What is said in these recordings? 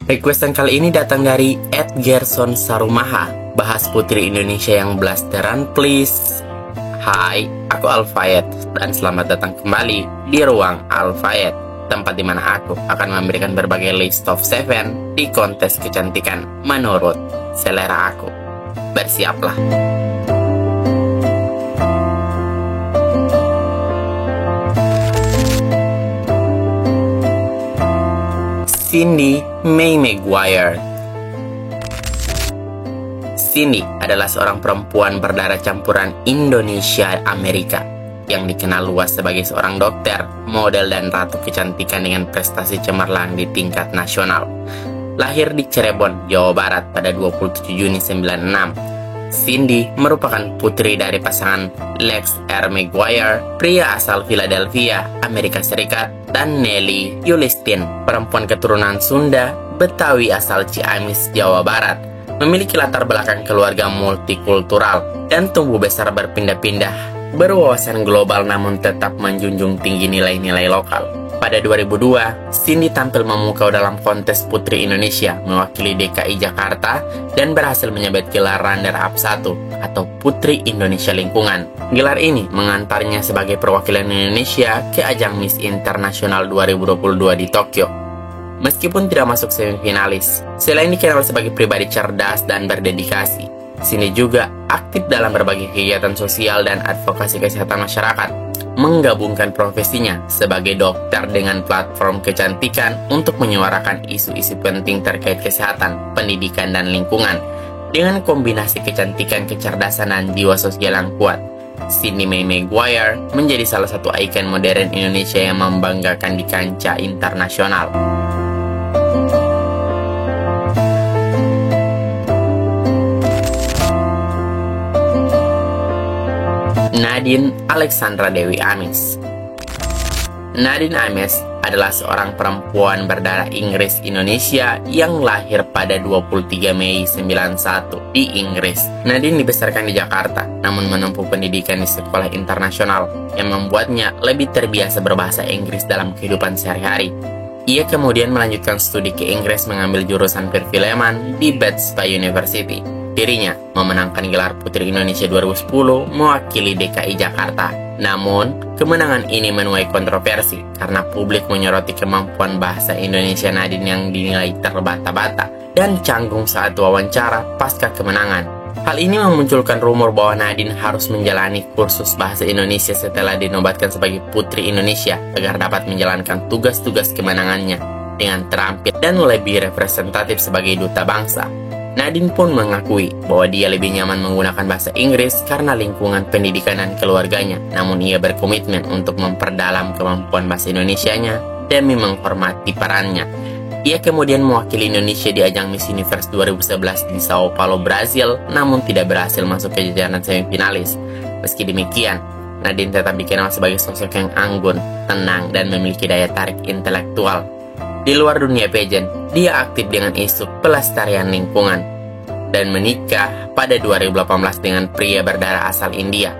Requestan kali ini datang dari @gerson sarumaha. Bahas putri Indonesia yang blasteran please. Hai, aku Alfayet dan selamat datang kembali di Ruang Alfayet, tempat di mana aku akan memberikan berbagai list of 7 di kontes kecantikan menurut selera aku. Bersiaplah. Cindy May Maguire. Cindy adalah seorang perempuan berdarah campuran Indonesia-Amerika yang dikenal luas sebagai seorang dokter, model, dan ratu kecantikan dengan prestasi cemerlang di tingkat nasional. Lahir di Cirebon, Jawa Barat pada 27 Juni 1996, Cindy merupakan putri dari pasangan Lex R. Maguire, pria asal Philadelphia, Amerika Serikat, dan Nelly Yulistin, perempuan keturunan Sunda, Betawi asal Ciamis, Jawa Barat, memiliki latar belakang keluarga multikultural dan tumbuh besar berpindah-pindah, berwawasan global namun tetap menjunjung tinggi nilai-nilai lokal. Pada 2002, Cindy tampil memukau dalam kontes Putri Indonesia mewakili DKI Jakarta dan berhasil menyabet gelar runner-up 1 atau Putri Indonesia Lingkungan. Gelar ini mengantarnya sebagai perwakilan Indonesia ke ajang Miss Internasional 2022 di Tokyo. Meskipun tidak masuk semifinalis, selain dikenal sebagai pribadi cerdas dan berdedikasi, Cindy juga aktif dalam berbagai kegiatan sosial dan advokasi kesehatan masyarakat, menggabungkan profesinya sebagai dokter dengan platform kecantikan untuk menyuarakan isu-isu penting terkait kesehatan, pendidikan, dan lingkungan. Dengan kombinasi kecantikan, kecerdasan, dan jiwa sosial yang kuat, Cindy May Maguire menjadi salah satu ikon modern Indonesia yang membanggakan di kancah internasional. Nadine Alexandra Dewi Amis. Nadine Amis adalah seorang perempuan berdarah Inggris Indonesia yang lahir pada 23 Mei 91 di Inggris. Nadine dibesarkan di Jakarta, namun menempuh pendidikan di sekolah internasional yang membuatnya lebih terbiasa berbahasa Inggris dalam kehidupan sehari-hari. Ia kemudian melanjutkan studi ke Inggris mengambil jurusan perfilman di Bethesda University. Dirinya memenangkan gelar Putri Indonesia 2010 mewakili DKI Jakarta. Namun, kemenangan ini menuai kontroversi karena publik menyoroti kemampuan bahasa Indonesia Nadine yang dinilai terbata-bata dan canggung saat wawancara pasca kemenangan. Hal ini memunculkan rumor bahwa Nadine harus menjalani kursus bahasa Indonesia setelah dinobatkan sebagai Putri Indonesia agar dapat menjalankan tugas-tugas kemenangannya dengan terampil dan lebih representatif sebagai duta bangsa. Nadine pun mengakui bahwa dia lebih nyaman menggunakan bahasa Inggris karena lingkungan pendidikan dan keluarganya, namun ia berkomitmen untuk memperdalam kemampuan bahasa Indonesianya demi menghormati perannya. Ia kemudian mewakili Indonesia di ajang Miss Universe 2011 di Sao Paulo, Brazil, namun tidak berhasil masuk ke jajaran semifinalis. Meski demikian, Nadine tetap dikenal sebagai sosok yang anggun, tenang, dan memiliki daya tarik intelektual. Di luar dunia pageant, dia aktif dengan isu pelestarian lingkungan dan menikah pada 2018 dengan pria berdarah asal India.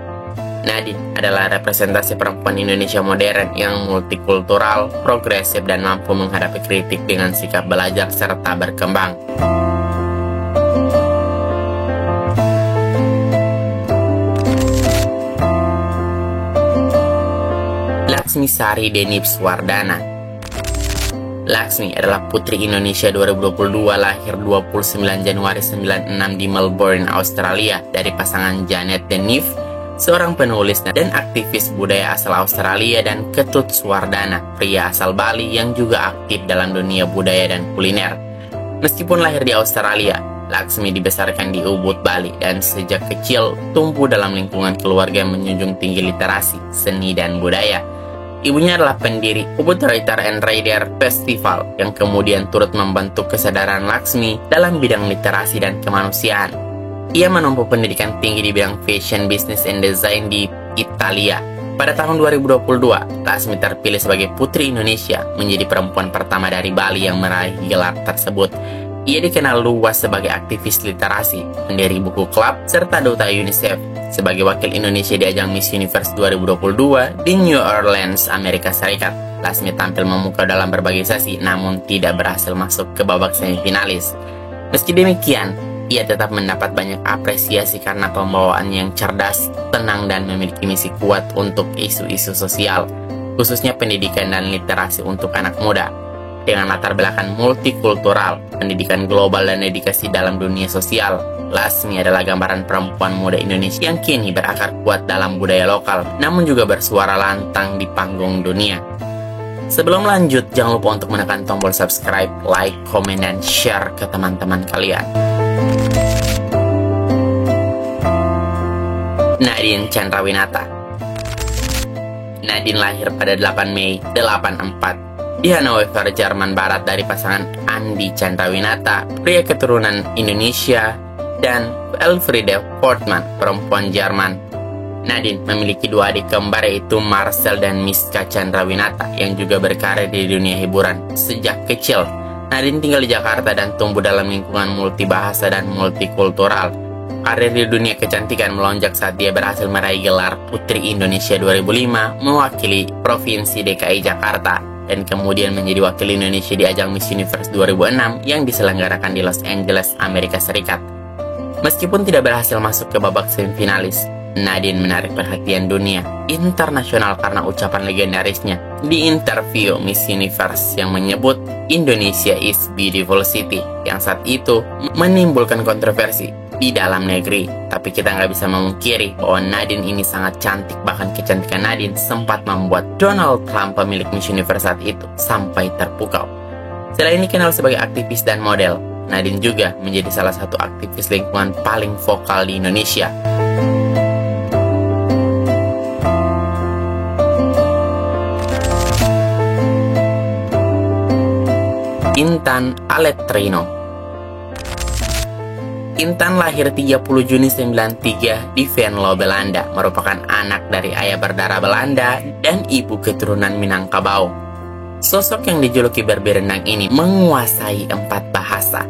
Nadine adalah representasi perempuan Indonesia modern yang multikultural, progresif, dan mampu menghadapi kritik dengan sikap belajar serta berkembang. Laksmi Sari Denipswardana. Laksmi adalah Putri Indonesia 2022 lahir 29 Januari 96 di Melbourne, Australia dari pasangan Janet Denif, seorang penulis dan aktivis budaya asal Australia, dan Ketut Swardana, pria asal Bali yang juga aktif dalam dunia budaya dan kuliner. Meskipun lahir di Australia, Laksmi dibesarkan di Ubud, Bali, dan sejak kecil tumbuh dalam lingkungan keluarga yang menjunjung tinggi literasi, seni, dan budaya. Ibunya adalah pendiri Ubud Writer and Reader Festival yang kemudian turut membentuk kesadaran Laksmi dalam bidang literasi dan kemanusiaan. Ia menempuh pendidikan tinggi di bidang fashion, business, and design di Italia. Pada tahun 2022, Laksmi terpilih sebagai Putri Indonesia, menjadi perempuan pertama dari Bali yang meraih gelar tersebut. Ia dikenal luas sebagai aktivis literasi, pendiri buku klub, serta duta UNICEF. Sebagai wakil Indonesia di ajang Miss Universe 2022 di New Orleans, Amerika Serikat. Lasmi tampil memukau dalam berbagai sesi, namun tidak berhasil masuk ke babak semifinalis. Meski demikian, ia tetap mendapat banyak apresiasi karena pembawaan yang cerdas, tenang, dan memiliki misi kuat untuk isu-isu sosial, khususnya pendidikan dan literasi untuk anak muda. Dengan latar belakang multikultural, pendidikan global, dan dedikasi dalam dunia sosial, Lasmi adalah gambaran perempuan muda Indonesia yang kini berakar kuat dalam budaya lokal, namun juga bersuara lantang di panggung dunia. Sebelum lanjut, jangan lupa untuk menekan tombol subscribe, like, komen, dan share ke teman-teman kalian. Nadine Chandrawinata. Nadine lahir pada 8 Mei 1984 di Hannover, Jerman Barat dari pasangan Andi Chandrawinata, pria keturunan Indonesia, dan Elfriede Portman, perempuan Jerman. Nadine memiliki dua adik kembar, yaitu Marcel dan Miska Chandrawinata, yang juga berkarir di dunia hiburan. Sejak kecil, Nadine tinggal di Jakarta dan tumbuh dalam lingkungan multibahasa dan multikultural. Karir di dunia kecantikan melonjak saat dia berhasil meraih gelar Putri Indonesia 2005 mewakili Provinsi DKI Jakarta, dan kemudian menjadi wakil Indonesia di ajang Miss Universe 2006 yang diselenggarakan di Los Angeles, Amerika Serikat. Meskipun tidak berhasil masuk ke babak semifinalis, Nadine menarik perhatian dunia internasional karena ucapan legendarisnya di interview Miss Universe yang menyebut Indonesia is beautiful city, yang saat itu menimbulkan kontroversi di dalam negeri. Tapi kita nggak bisa memungkiri bahwa Nadine ini sangat cantik, bahkan kecantikan Nadine sempat membuat Donald Trump, pemilik Miss Universe saat itu, sampai terpukau. Selain dikenal sebagai aktivis dan model, Nadine juga menjadi salah satu aktivis lingkungan paling vokal di Indonesia. Intan Aletrino. Intan lahir 30 Juni 1993 di Venlo, Belanda, merupakan anak dari ayah berdarah Belanda dan ibu keturunan Minangkabau. Sosok yang dijuluki berberenang ini menguasai 4 bahasa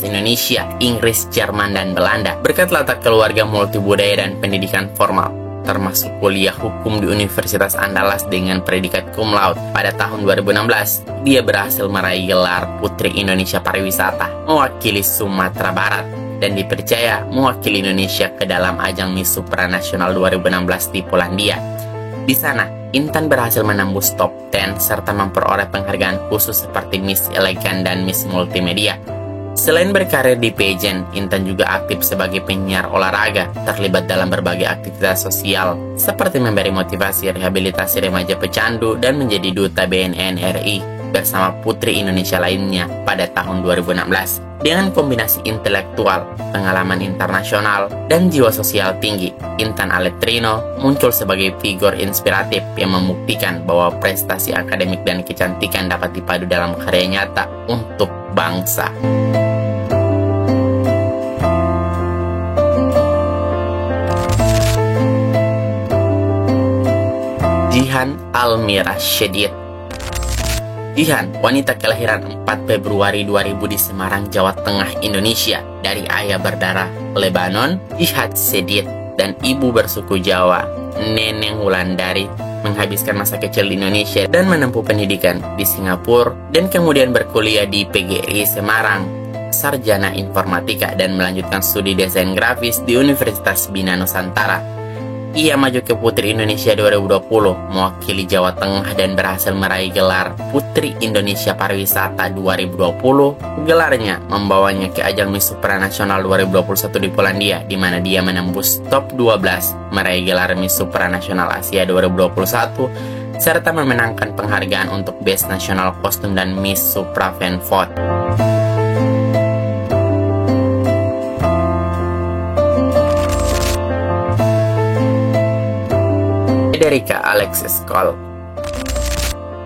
Indonesia, Inggris, Jerman, dan Belanda, berkat latar keluarga multibudaya dan pendidikan formal, termasuk kuliah hukum di Universitas Andalas dengan predikat cum laude. Pada tahun 2016, dia berhasil meraih gelar Putri Indonesia Pariwisata mewakili Sumatera Barat, dan dipercaya mewakili Indonesia ke dalam ajang Miss Supranasional 2016 di Polandia. Di sana, Intan berhasil menembus top 10 serta memperoleh penghargaan khusus seperti Miss Elegan dan Miss Multimedia. Selain berkarir di pageant, Intan juga aktif sebagai penyiar olahraga, terlibat dalam berbagai aktivitas sosial seperti memberi motivasi rehabilitasi remaja pecandu dan menjadi duta BNN RI bersama putri Indonesia lainnya pada tahun 2016. Dengan kombinasi intelektual, pengalaman internasional, dan jiwa sosial tinggi, Intan Aletrino muncul sebagai figur inspiratif yang membuktikan bahwa prestasi akademik dan kecantikan dapat dipadu dalam karya nyata untuk bangsa. Jihan Almira Syedid. Jihan, wanita kelahiran 4 Februari 2000 di Semarang, Jawa Tengah, Indonesia, dari ayah berdarah Lebanon, Jihad Syedid, dan ibu bersuku Jawa, Neneng Wulandari, menghabiskan masa kecil di Indonesia dan menempuh pendidikan di Singapura, dan kemudian berkuliah di PGRI Semarang, sarjana informatika, dan melanjutkan studi desain grafis di Universitas Bina Nusantara. Ia maju ke Putri Indonesia 2020 mewakili Jawa Tengah dan berhasil meraih gelar Putri Indonesia Pariwisata 2020. Gelarnya membawanya ke ajang Miss Supranasional 2021 di Polandia, di mana dia menembus top 12, meraih gelar Miss Supranasional Asia 2021, serta memenangkan penghargaan untuk Best National Costume dan Miss Supra Fanfot. Frederica Alexis Cole.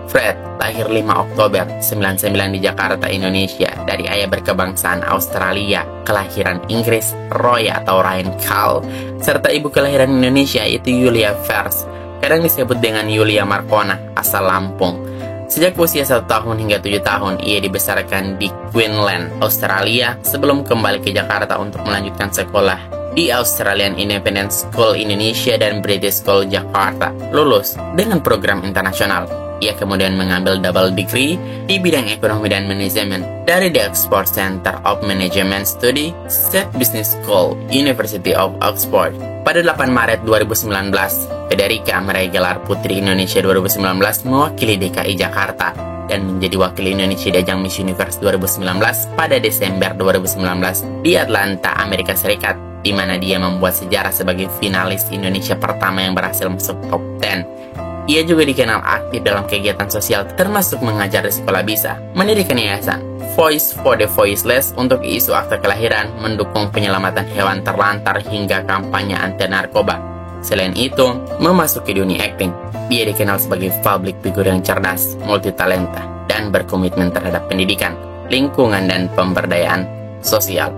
Fred lahir 5 Oktober 99 di Jakarta, Indonesia, dari ayah berkebangsaan Australia, kelahiran Inggris, Roy atau Ryan Cole, serta ibu kelahiran Indonesia yaitu Yulia Vers, kadang disebut dengan Yulia Marcona, asal Lampung. Sejak usia 1 tahun hingga 7 tahun, ia dibesarkan di Queensland, Australia, sebelum kembali ke Jakarta untuk melanjutkan sekolah di Australian Independent School Indonesia dan British School Jakarta, lulus dengan program internasional. Ia kemudian mengambil double degree di bidang ekonomi dan manajemen dari The Oxford Center of Management Study, State Business School, University of Oxford. Pada 8 Maret 2019, Federica meraih gelar Putri Indonesia 2019 mewakili DKI Jakarta dan menjadi wakil Indonesia di ajang Miss Universe 2019 pada Desember 2019 di Atlanta, Amerika Serikat, di mana dia membuat sejarah sebagai finalis Indonesia pertama yang berhasil masuk top 10. Ia juga dikenal aktif dalam kegiatan sosial termasuk mengajar di sekolah bisa, mendirikan yayasan Voice for the Voiceless untuk isu akte kelahiran, mendukung penyelamatan hewan terlantar hingga kampanye anti narkoba. Selain itu, memasuki dunia akting, dia dikenal sebagai public figure yang cerdas, multitalenta, dan berkomitmen terhadap pendidikan, lingkungan, dan pemberdayaan sosial.